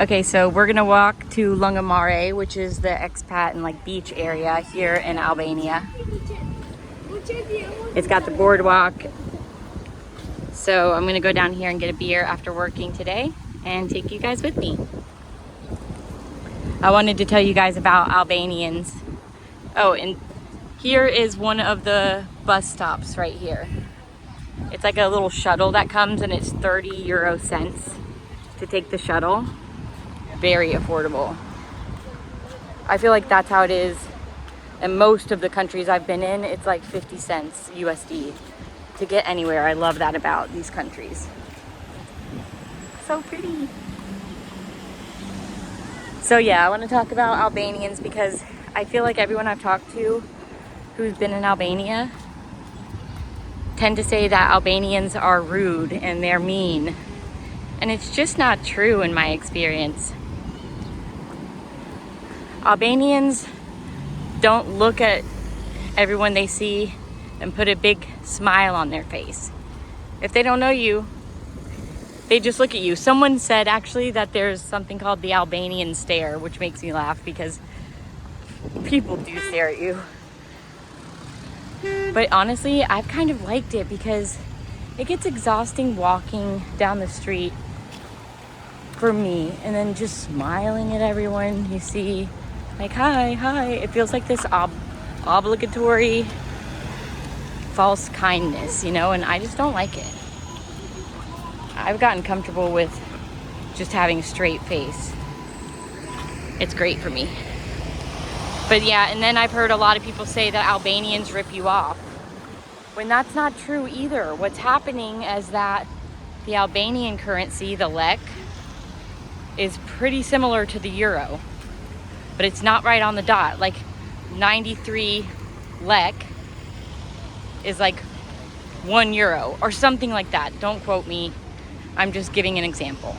Okay, so we're gonna walk to Lungomare, which is the expat and like beach area here in Albania. It's got the boardwalk. So I'm gonna go down here and get a beer after working today and take you guys with me. I wanted to tell you guys about Albanians. Oh, and here is one of the bus stops right here. It's like a little shuttle that comes and it's 30 euro cents to take the shuttle. Very affordable. I feel like that's how it is in most of the countries I've been in. It's like 50 cents USD to get anywhere. I love that about these countries. So pretty. So yeah, I want to talk about Albanians because I feel like everyone I've talked to who's been in Albania tend to say that Albanians are rude and they're mean. And it's just not true in my experience. Albanians don't look at everyone they see and put a big smile on their face. If they don't know you, they just look at you. Someone said actually that there's something called the Albanian stare, which makes me laugh because people do stare at you. But honestly, I've kind of liked it because it gets exhausting walking down the street for me and then just smiling at everyone you see. Like, hi. It feels like this obligatory false kindness, you know, and I just don't like it. I've gotten comfortable with just having a straight face. It's great for me. But yeah, and then I've heard a lot of people say that Albanians rip you off, when that's not true either. What's happening is that the Albanian currency, the lek, is pretty similar to the euro, but it's not right on the dot. Like 93 lek is like 1 euro or something like that. Don't quote me. I'm just giving an example.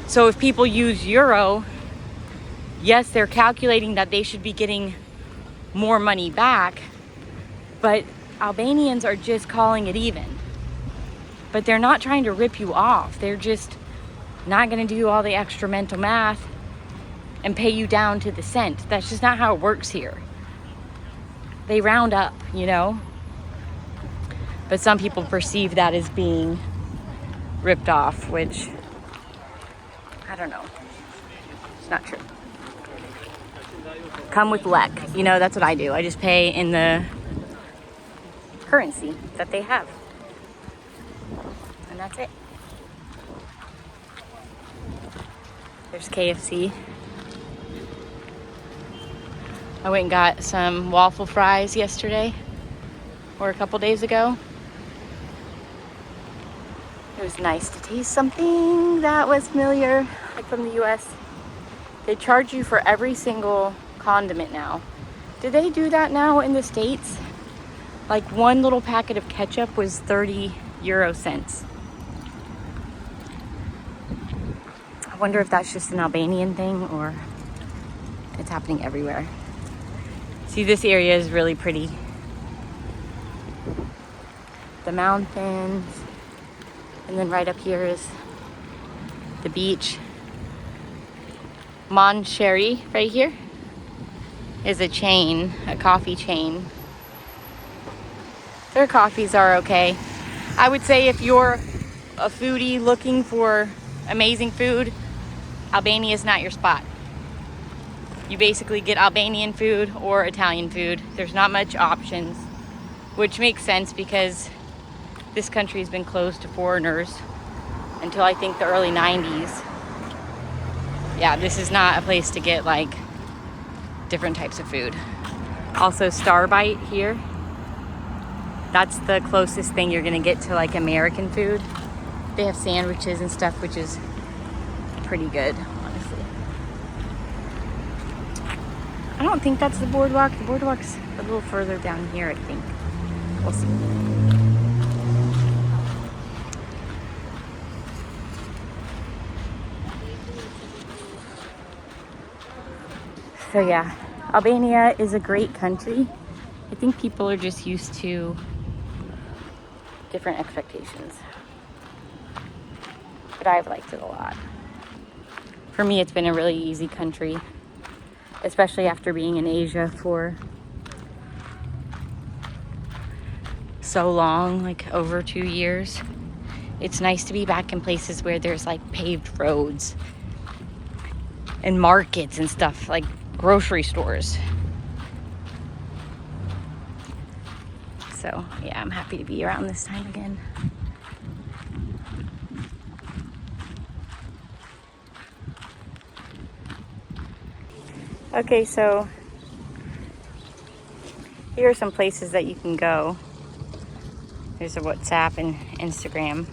So if people use euro, yes, they're calculating that they should be getting more money back, but Albanians are just calling it even. But they're not trying to rip you off. They're just not going to do all the extra mental math and pay you down to the cent. That's just not how it works here. They round up, you know? But some people perceive that as being ripped off, which, I don't know. It's not true. Come with lek. You know, that's what I do. I just pay in the currency that they have. And that's it. There's KFC. I went and got some waffle fries yesterday or a couple days ago. It was nice to taste something that was familiar, like from the US. They charge you for every single condiment now. Do they do that now in the States? Like one little packet of ketchup was 30 euro cents. I wonder if that's just an Albanian thing or it's happening everywhere. See, this area is really pretty. The mountains, and then right up here is the beach. Moncherry right here is a chain, a coffee chain. Their coffees are okay. I would say if you're a foodie looking for amazing food, Albania is not your spot. You basically get Albanian food or Italian food. There's not much options, which makes sense because this country has been closed to foreigners until I think the early 90s. Yeah, this is not a place to get like different types of food. Also, Starbite here. That's the closest thing you're gonna get to like American food. They have sandwiches and stuff, which is pretty good, honestly. I don't think that's the boardwalk. The boardwalk's a little further down here, I think. We'll see. So yeah, Albania is a great country. I think people are just used to different expectations. But I've liked it a lot. For me, it's been a really easy country, especially after being in Asia for so long, like over 2 years. It's nice to be back in places where there's like paved roads and markets and stuff, like grocery stores. So yeah, I'm happy to be around this time again. Okay, so here are some places that you can go. There's a WhatsApp and Instagram.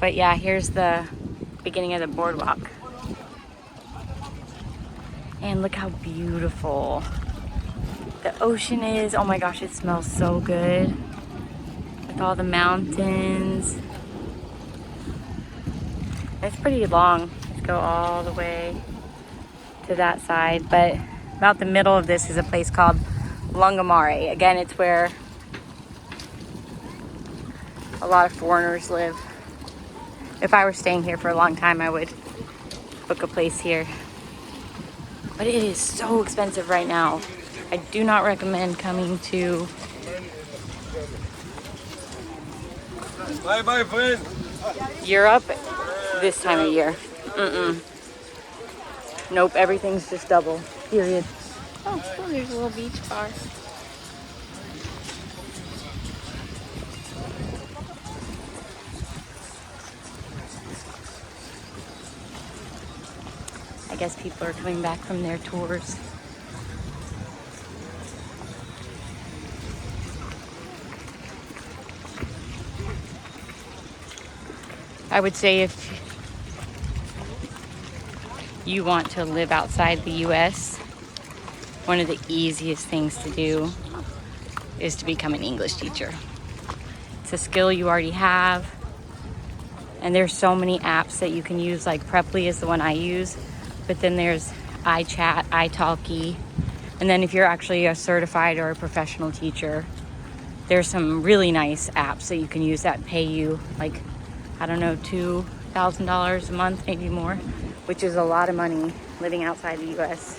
But yeah, here's the beginning of the boardwalk. And look how beautiful the ocean is. Oh my gosh, it smells so good. With all the mountains. It's pretty long. Let's go all the way to that side. But about the middle of this is a place called Lungomare. Again, it's where a lot of foreigners live. If I were staying here for a long time, I would book a place here. But it is so expensive right now. I do not recommend coming to Bye, friend. Europe this time of year. Nope, everything's just double. Period. Oh, cool, there's a little beach bar. I guess people are coming back from their tours. I would say if you want to live outside the US, one of the easiest things to do is to become an English teacher. It's a skill you already have, and there's so many apps that you can use, like Preply is the one I use, but then there's iChat, italki, and then if you're actually a certified or a professional teacher, there's some really nice apps that you can use that pay you like, I don't know, $2,000 a month, maybe more, which is a lot of money living outside the US.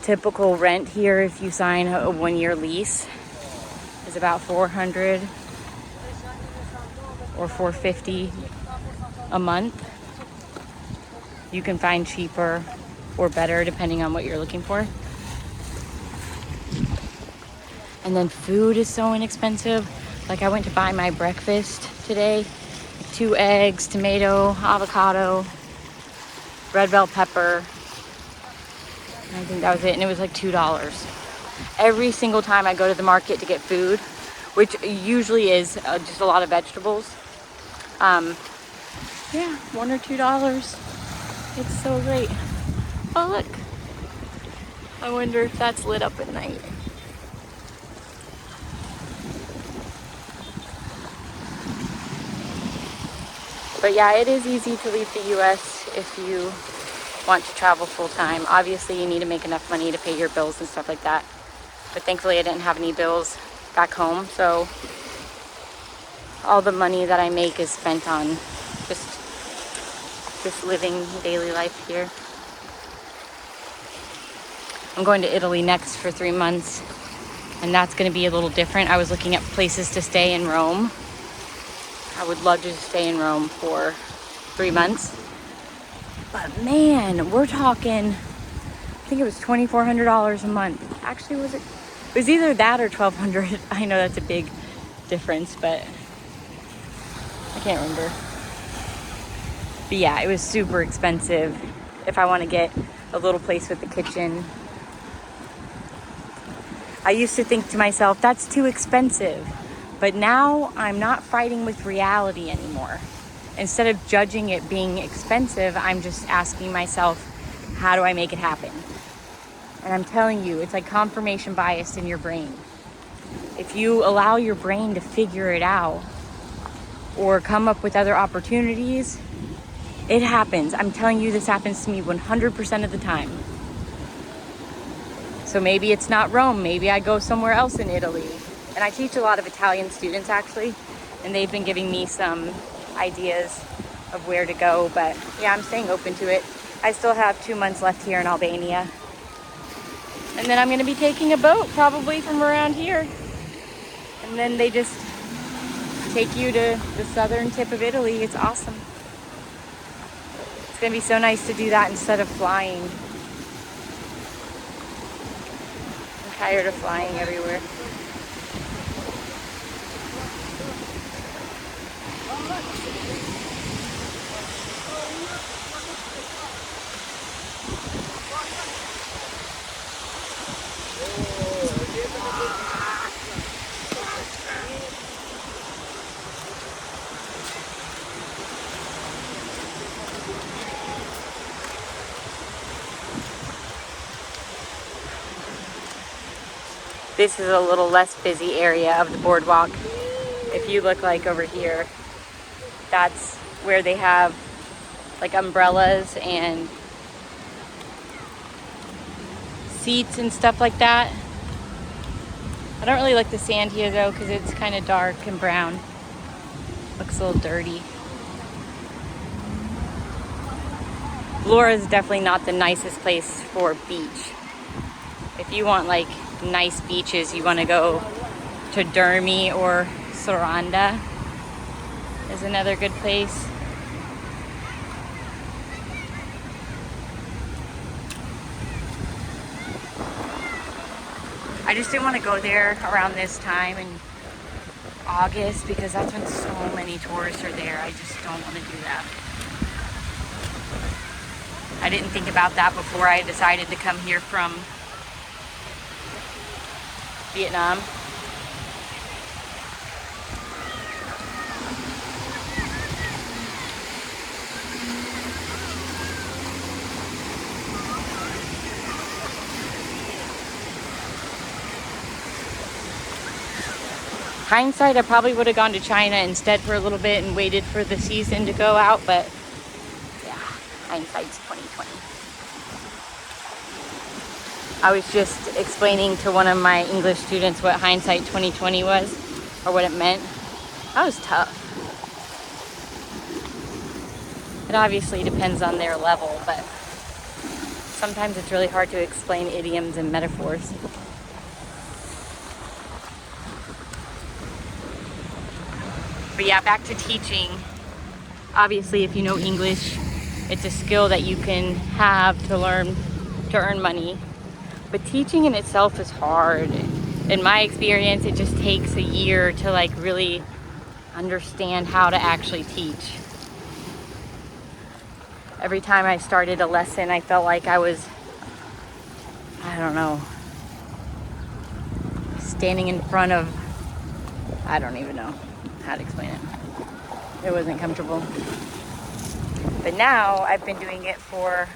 Typical rent here, if you sign a 1-year lease, is about $400 or $450 a month. You can find cheaper or better depending on what you're looking for. And then food is so inexpensive. Like I went to buy my breakfast today, 2 eggs, tomato, avocado, red bell pepper. And I think that was it, and it was like $2. Every single time I go to the market to get food, which usually is just a lot of vegetables, yeah, $1 or $2. It's so great. Oh look, I wonder if that's lit up at night. But yeah, it is easy to leave the US if you want to travel full time. Obviously, you need to make enough money to pay your bills and stuff like that. But thankfully, I didn't have any bills back home, so all the money that I make is spent on just living daily life here. I'm going to Italy next for 3 months, and that's going to be a little different. I was looking at places to stay in Rome. I would love to stay in Rome for 3 months. But man, we're talking, I think it was $2,400 a month. Actually, was it? It was either that or $1,200. I know that's a big difference, but I can't remember. But yeah, it was super expensive if I want to get a little place with a kitchen. I used to think to myself, that's too expensive. But now I'm not fighting with reality anymore. Instead of judging it being expensive, I'm just asking myself, how do I make it happen? And I'm telling you, it's like confirmation bias in your brain. If you allow your brain to figure it out or come up with other opportunities, it happens. I'm telling you, this happens to me 100% of the time. So maybe it's not Rome. Maybe I go somewhere else in Italy. And I teach a lot of Italian students actually, and they've been giving me some ideas of where to go, but yeah, I'm staying open to it. I still have 2 months left here in Albania. And then I'm going to be taking a boat probably from around here. And then they just take you to the southern tip of Italy. It's awesome. It's going to be so nice to do that instead of flying. I'm tired of flying everywhere. This is a little less busy area of the boardwalk. If you look like over here, that's where they have like umbrellas and seats and stuff like that. I don't really like the sand here though because it's kind of dark and brown. Looks a little dirty. Vlora is definitely not the nicest place for beach. If you want like nice beaches, you want to go to Dermi or Soranda is another good place. I just didn't want to go there around this time in August because that's when so many tourists are there. I just don't want to do that. I didn't think about that before I decided to come here from Vietnam. Hindsight, I probably would have gone to China instead for a little bit and waited for the season to go out, but yeah, hindsight's 2020. I was just explaining to one of my English students what hindsight 2020 was, or what it meant. That was tough. It obviously depends on their level, but sometimes it's really hard to explain idioms and metaphors. But yeah, back to teaching. Obviously, if you know English, it's a skill that you can have to learn to earn money. But teaching in itself is hard. In my experience, it just takes a year to like really understand how to actually teach. Every time I started a lesson, I felt like I was, I don't know, standing in front of, I don't even know how to explain it. It wasn't comfortable. But now I've been doing it for,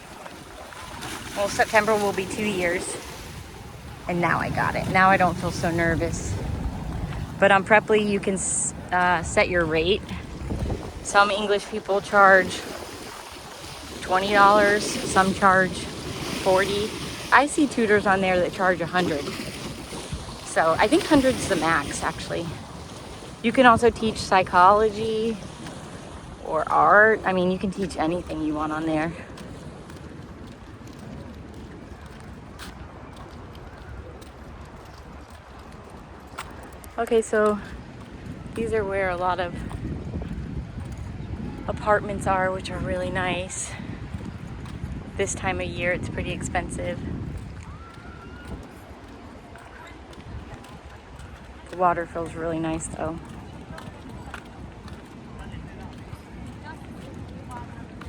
well, September will be 2 years. And now I got it. Now I don't feel so nervous. But on Preply, you can set your rate. Some English people charge $20. Some charge $40. I see tutors on there that charge $100. So I think 100 is the max, actually. You can also teach psychology or art. I mean, you can teach anything you want on there. Okay, so these are where a lot of apartments are, which are really nice. This time of year, it's pretty expensive. The water feels really nice though.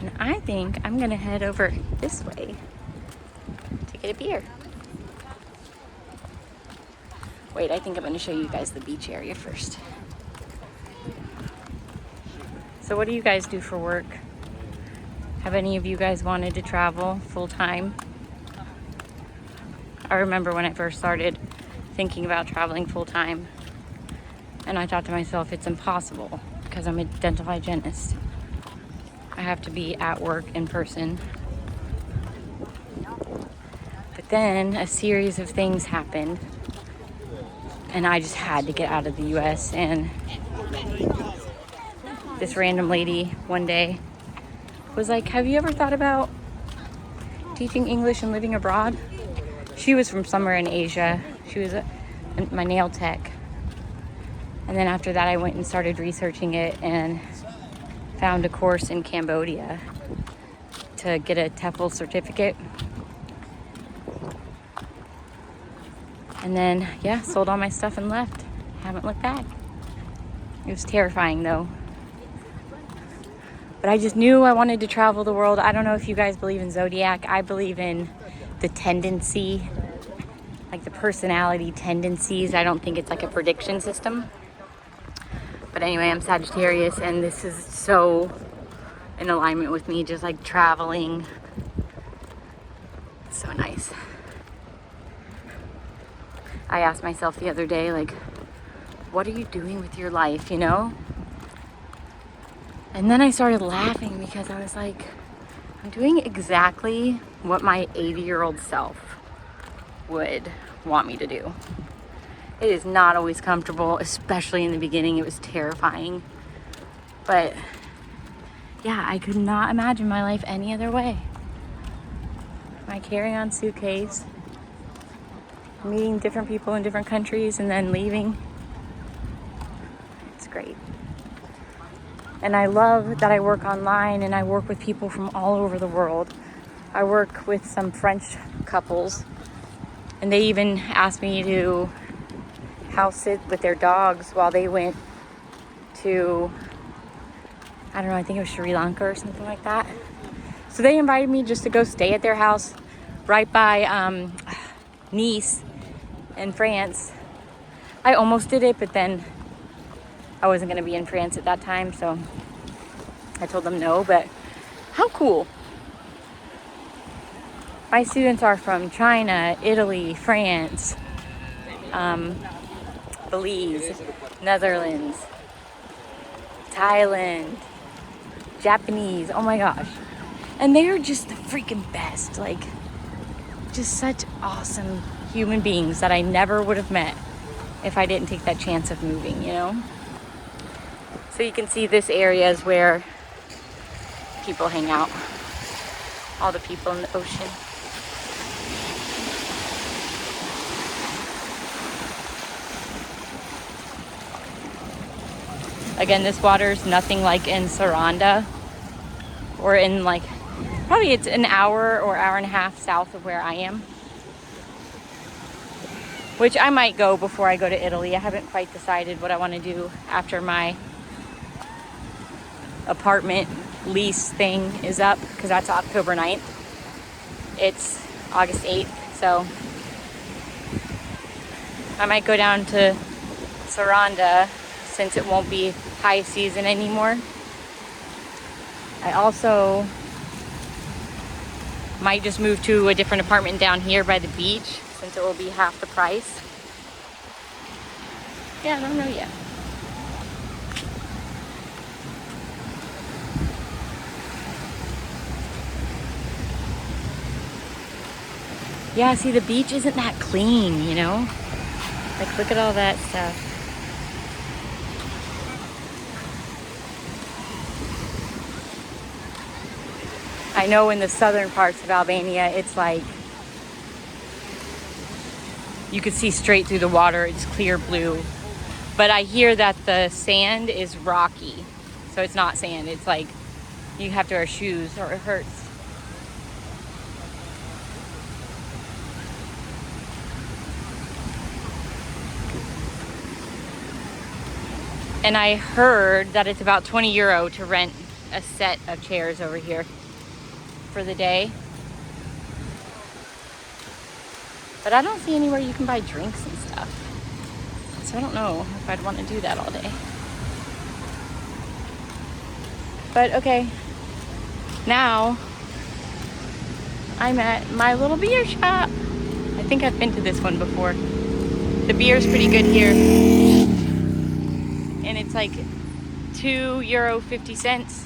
And I think I'm gonna head over this way to get a beer. Wait, I think I'm gonna show you guys the beach area first. So what do you guys do for work? Have any of you guys wanted to travel full time? I remember when I first started thinking about traveling full time, and I thought to myself, it's impossible because I'm a dental hygienist. I have to be at work in person. But then a series of things happened, and I just had to get out of the US. And this random lady one day was like, have you ever thought about teaching English and living abroad? She was from somewhere in Asia. She was my nail tech. And then after that, I went and started researching it and found a course in Cambodia to get a TEFL certificate. And then, yeah, sold all my stuff and left. Haven't looked back. It was terrifying though. But I just knew I wanted to travel the world. I don't know if you guys believe in zodiac. I believe in the tendency, like the personality tendencies. I don't think it's like a prediction system. But anyway, I'm Sagittarius, and this is so in alignment with me, just like traveling. It's so nice. I asked myself the other day, like, what are you doing with your life, you know? And then I started laughing because I was like, I'm doing exactly what my 80-year-old self would want me to do. It is not always comfortable, especially in the beginning. It was terrifying. But yeah, I could not imagine my life any other way. My carry-on suitcase, meeting different people in different countries, and then leaving. It's great. And I love that I work online and I work with people from all over the world. I work with some French couples, and they even asked me to house sit with their dogs while they went to, I don't know, I think it was Sri Lanka or something like that. So they invited me just to go stay at their house right by Nice in France. I almost did it, but then I wasn't going to be in France at that time, so I told them no. But how cool. My students are from China, Italy, France, Belize, Netherlands, Thailand, Japanese. Oh my gosh. And they are just the freaking best. Like, just such awesome human beings that I never would have met if I didn't take that chance of moving, you know? So you can see this area is where people hang out. All the people in the ocean. Again, this water is nothing like in Saranda or in like, probably it's an hour or hour and a half south of where I am. Which I might go before I go to Italy. I haven't quite decided what I want to do after my apartment lease thing is up, because that's October 9th. It's August 8th, so I might go down to Saranda since it won't be high season anymore. I also might just move to a different apartment down here by the beach since it will be half the price. Yeah, I don't know yet. Yeah, see, the beach isn't that clean, you know? Like, look at all that stuff. I know in the southern parts of Albania, it's like, you could see straight through the water. It's clear blue. But I hear that the sand is rocky. So it's not sand. It's like, you have to wear shoes or it hurts. And I heard that it's about 20 euro to rent a set of chairs over here for the day. But I don't see anywhere you can buy drinks and stuff. So I don't know if I'd want to do that all day. But okay, now I'm at my little beer shop. I think I've been to this one before. The beer's pretty good here. And it's like €2.50.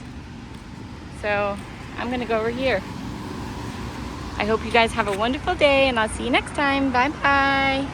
So I'm gonna go over here. I hope you guys have a wonderful day, and I'll see you next time. Bye bye.